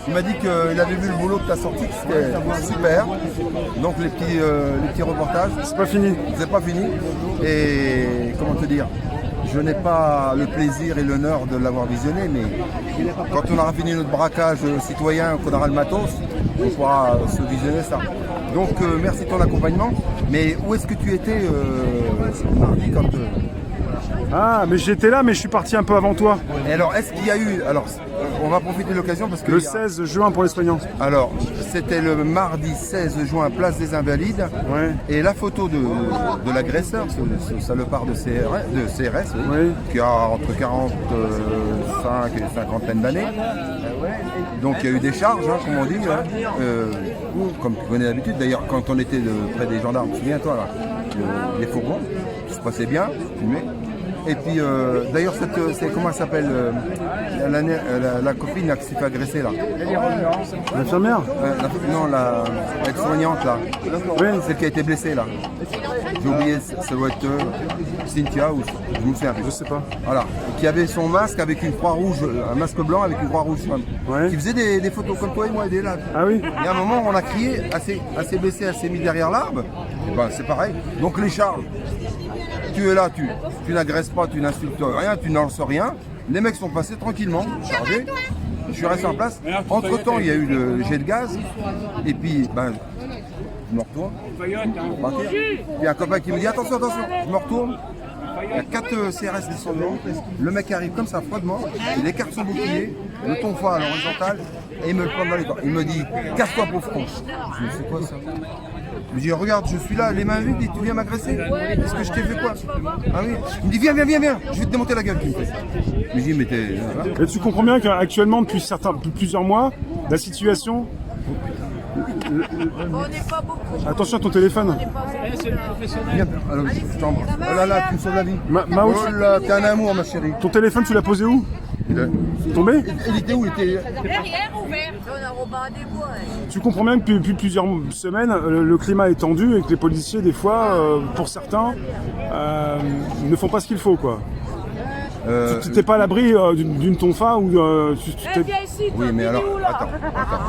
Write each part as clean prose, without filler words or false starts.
Il m'a dit qu'il avait vu le boulot que tu as sorti, que c'était super. Donc les petits reportages. C'est pas fini. C'est pas fini. Et comment te dire, je n'ai pas le plaisir et l'honneur de l'avoir visionné, mais quand on aura fini notre braquage citoyen, qu'on aura le matos, on pourra se visionner ça. Donc merci de ton accompagnement. Mais où est-ce que tu étais mardi quand Ah, mais j'étais là, mais je suis parti un peu avant toi. Et alors, est-ce qu'il y a eu... Alors, on va profiter de l'occasion parce que... Le 16 juin pour les soignants. Alors, c'était le mardi 16 juin, place des Invalides. Ouais. Et la photo de l'agresseur, ce salopard de CRS, oui, Oui. qui a entre 45 et 50 d'années. Donc, il y a eu des charges, hein, comme on dit. Hein. Comme tu connais d'habitude. D'ailleurs, quand on était près des gendarmes, souviens-toi, là, les fourgons, tout se passait bien, filmé. Et puis, d'ailleurs, comment elle s'appelle la copine là, qui s'est fait agresser là. L'infirmière. Non, l'aide-soignante là. Oui. Celle qui a été blessée là. J'ai oublié, ça doit être Cynthia ou je me souviens plus. Je sais pas. Voilà. Qui avait son masque avec une croix rouge, un masque blanc avec une croix rouge. Ouais. Qui faisait des photos comme toi et moi, des lives. Ah oui. Et à un moment, on a crié, elle s'est blessée, elle s'est mise derrière l'arbre. Et ben, c'est pareil. Donc les charges. Tu es là, tu n'agresses pas, tu n'insultes rien, tu n'en sais rien. Les mecs sont passés tranquillement, chargés. Je suis resté en place. Entre temps, il y a eu le jet de gaz. Et puis, ben, je me retourne. Pour partir. Il y a un copain qui me dit attention, attention. Je me retourne. Il y a 4 CRS descendants. Le mec arrive comme ça, froidement. Il écarte son bouclier, le tonfa à l'horizontale, et il me le prend dans les dents. Il me dit casse-toi, pauvre con. Je me dis c'est quoi ça? Je lui dis regarde, je suis là, les mains vides, et tu viens m'agresser. Est-ce que je t'ai fait quoi? Ah oui. Il me dit viens, je vais te démonter la gueule. Je lui dis mais t'es... Et tu comprends bien qu'actuellement, depuis plusieurs mois, la situation... On n'est pas beaucoup. Attention à ton téléphone. Viens, alors, je t'embrasse. Oh là là, tu me sauves la vie. Maout, Oh là, t'es un amour ma chérie. ton téléphone, tu l'as posé où? Tombé? Il était où? Il était... Derrière ouvert. On a Robin des bois. Tu comprends bien que depuis plusieurs semaines, le climat est tendu et que les policiers, des fois, pour certains, ne font pas ce qu'il faut, quoi. Tu t'es pas à l'abri d'une tonfa ou Viens ici, toi, Oui, mais alors, Bidou, là. attends,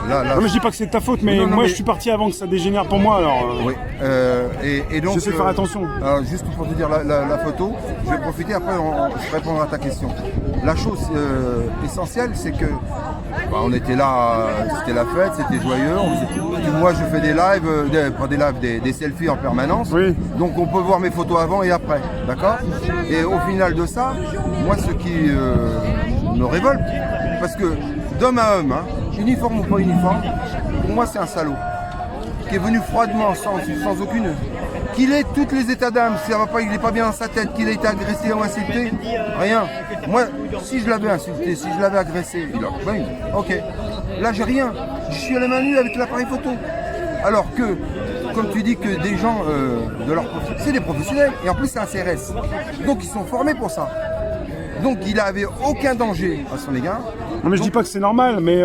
là... Non mais je dis pas que c'est de ta faute, mais Non, non, moi mais- je suis parti avant que ça dégénère pour moi, alors... Oui, et donc... J'essaie de faire attention. Alors, juste pour te dire la photo, je vais profiter, après je répondrai à ta question. La chose essentielle, c'est que on était là, c'était la fête, c'était joyeux. Moi, je fais des lives, des selfies en permanence. Oui. Donc, on peut voir mes photos avant et après, d'accord? Et au final de ça, moi, ce qui me révolte, parce que d'homme à homme, hein, uniforme ou pas uniforme, pour moi, c'est un salaud qui est venu froidement, sans aucune... Qu'il ait tous les états d'âme, si ça va pas, il n'est pas bien dans sa tête, qu'il ait été agressé ou insulté, rien. Moi, si je l'avais insulté, si je l'avais agressé, il a oui, ok. Là, j'ai rien. Je suis à la main nue avec l'appareil photo. Alors que, comme tu dis que des gens de leur profession, c'est des professionnels, et en plus c'est un CRS. Donc ils sont formés pour ça. Donc il n'avait aucun danger à son égard. Non mais je dis pas que c'est normal, mais...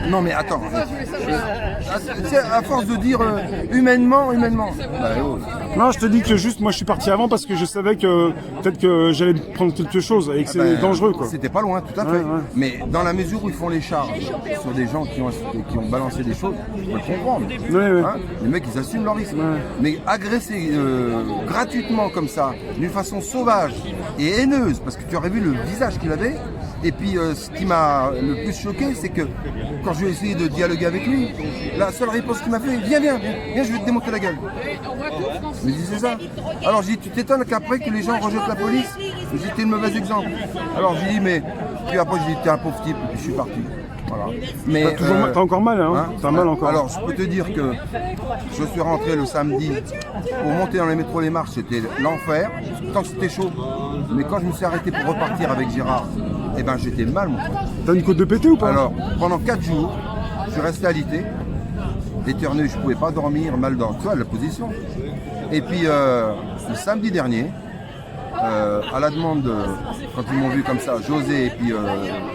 Non mais attends, c'est à force de dire humainement. Bah, oh. Non, je te dis que juste, moi je suis parti avant parce que je savais que peut-être que j'allais prendre quelque chose et que c'est Ben, dangereux, quoi. C'était pas loin, tout à fait. Ouais. Mais dans la mesure où ils font les charges sur des gens qui ont balancé des choses, je peux le comprendre. Ouais. Hein, les mecs, ils assument leur risque. Ouais. Mais agresser gratuitement comme ça, d'une façon sauvage et haineuse, parce que tu aurais vu le visage qu'il avait. Et puis, ce qui m'a le plus choqué, c'est que quand je vais essayer de dialoguer avec lui, la seule réponse qu'il m'a fait, viens, je vais te démonter la gueule. Je me disais ça. Alors j'ai dit, tu t'étonnes qu'après que les gens rejettent la police, j'étais le mauvais exemple. Alors j'ai dit, mais puis après j'ai dit, t'es un pauvre type, et puis je suis parti. Voilà. Mais T'as encore mal, hein, t'as mal encore. Alors je peux te dire que je suis rentré le samedi pour monter dans les métros, les marches, c'était l'enfer, tant que c'était chaud. Mais quand je me suis arrêté pour repartir avec Gérard, eh ben j'étais mal, mon frère. T'as une côte de pété ou pas? Alors, pendant 4 jours, je suis resté alité, éternué, je ne pouvais pas dormir, mal dans la position. Et puis, le samedi dernier, à la demande, quand ils m'ont vu comme ça, José et puis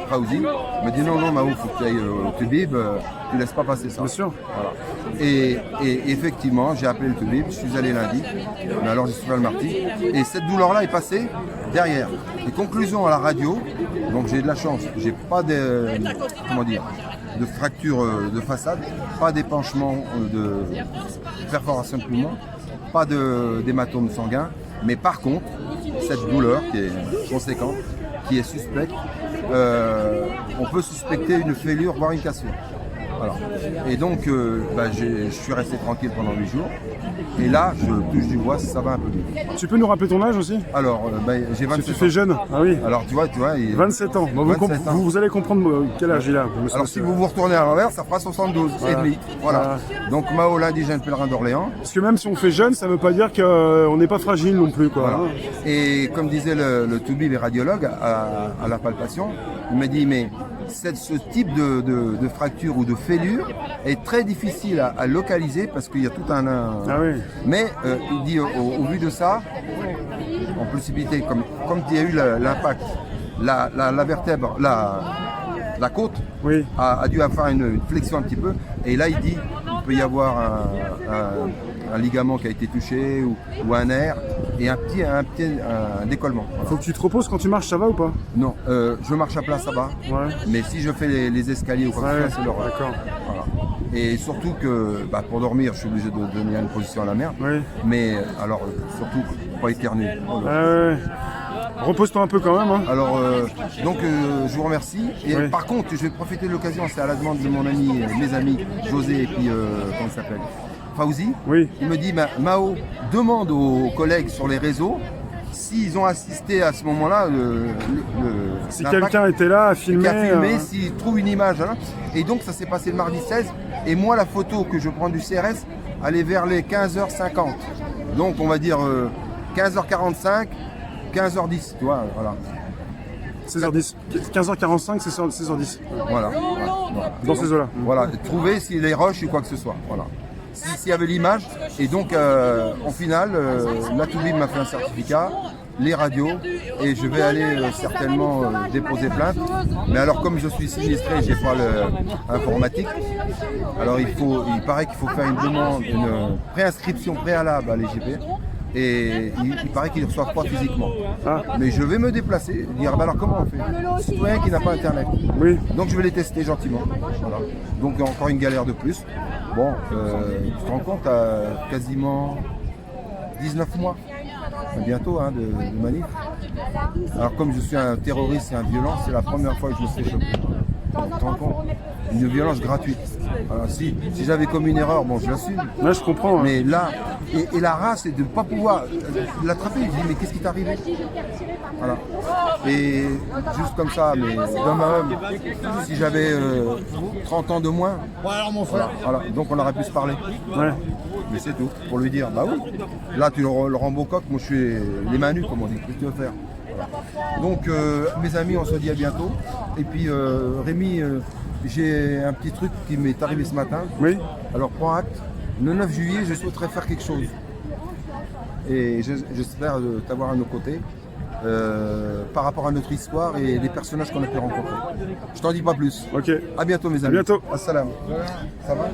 Fauzi, me dit non, Maou, faut que tu ailles au Toubib, tu laisses pas passer ça. Bien sûr. Voilà. Et effectivement, j'ai appelé le Toubib, je suis allé lundi, mais alors je suis pas le mardi, et cette douleur-là est passée derrière. Les conclusions à la radio, donc j'ai de la chance, j'ai pas de, comment dire, de fracture de façade, pas d'épanchement de perforation de poumon, pas d'hématome sanguin, mais par contre, cette douleur qui est conséquente, qui est suspecte, on peut suspecter une fêlure, voire une cassure. Voilà. Et donc, je suis resté tranquille pendant 8 jours. Et là, je touche du bois, ça va un peu mieux. Tu peux nous rappeler ton âge aussi? Alors, j'ai 27 ans. Tu fais jeune? Ah oui. Alors, tu vois. 27 ans. Bon, 27 ans. Vous allez comprendre quel âge il a. Alors, si vous retournez à l'envers, ça fera 72 et demi. Voilà. Donc, Mao, l'indigène pèlerin d'Orléans. Parce que même si on fait jeune, ça ne veut pas dire qu'on n'est pas fragile non plus, quoi. Voilà. Et comme disait le Toubi, les radiologues, à la palpation, il m'a dit, mais ce type de fracture ou de fêlure est très difficile à localiser parce qu'il y a tout un... Ah oui. Mais il dit, au vu de ça, en possibilité, comme il y a eu l'impact, la vertèbre, la côte oui. a dû faire une flexion un petit peu. Et là, il dit, il peut y avoir un ligament qui a été touché ou un nerf et un décollement. Voilà. Faut que tu te reposes quand tu marches, ça va ou pas? Non, je marche à plat, ça va. Ouais. Mais si je fais les escaliers ou quoi que ce soit, c'est l'horreur. D'accord. Voilà. Et surtout que pour dormir, je suis obligé de donner une position à la mer. Oui. Mais alors, surtout, pas éternuer. Ouais. Repose-toi un peu quand même. Hein. Alors, je vous remercie. Et par contre, je vais profiter de l'occasion, c'est à la demande de mon ami, mes amis, José et puis, comment il s'appelle, Fauzi. Oui. Il me dit, Mao, demande aux collègues sur les réseaux s'ils ont assisté à ce moment-là. Si quelqu'un était là à filmer. Qui a filmé, s'il trouve une image. Hein. Et donc, ça s'est passé le mardi 16. Et moi, la photo que je prends du CRS, elle est vers les 15h50. Donc, on va dire 15h45. 15h10, tu vois, voilà. 16h10. 15h45, c'est 16h10. Voilà. Dans ces eaux-là. Voilà, trouver s'il est rush ou quoi que ce soit. Voilà. S'il y avait l'image, et donc en finale, la Toubib m'a fait un certificat, les radios, et je vais aller certainement déposer plainte. Mais alors, comme je suis sinistré, j'ai pas l'informatique. Alors il paraît qu'il faut faire une demande, une préinscription préalable à l'EGP. Et il paraît qu'ils ne reçoivent pas physiquement. Ah. Mais je vais me déplacer, dire alors comment on fait? Citoyen qui n'a pas internet. Oui. Donc je vais les tester gentiment. Voilà. Donc encore une galère de plus. Bon, tu te rends compte à quasiment 19 mois. Bientôt de manif. Alors comme je suis un terroriste et un violent, c'est la première fois que je me fais choper. Tu te rends compte? Une violence gratuite. Alors, si j'avais commis une erreur, bon, je l'assume. Là, je comprends. Hein. Mais là, et la race, c'est de ne pas pouvoir l'attraper. Je dis, mais qu'est-ce qui t'est arrivé? Voilà. Et juste comme ça, mais d'homme à homme, si j'avais 30 ans de moins, voilà. Donc on aurait pu se parler. Ouais. Mais c'est tout, pour lui dire, bah oui. Là, tu le rends beau coq, moi je suis les mains nues, comme on dit. Qu'est-ce que tu veux faire? Voilà. Donc, mes amis, on se dit à bientôt. Et puis, Rémi, j'ai un petit truc qui m'est arrivé ce matin. Oui. Alors, prends acte. Le 9 juillet, je souhaiterais faire quelque chose. Et j'espère t'avoir à nos côtés par rapport à notre histoire et les personnages qu'on a pu rencontrer. Je t'en dis pas plus. Ok. À bientôt, mes amis. À bientôt. Assalam. Ça va?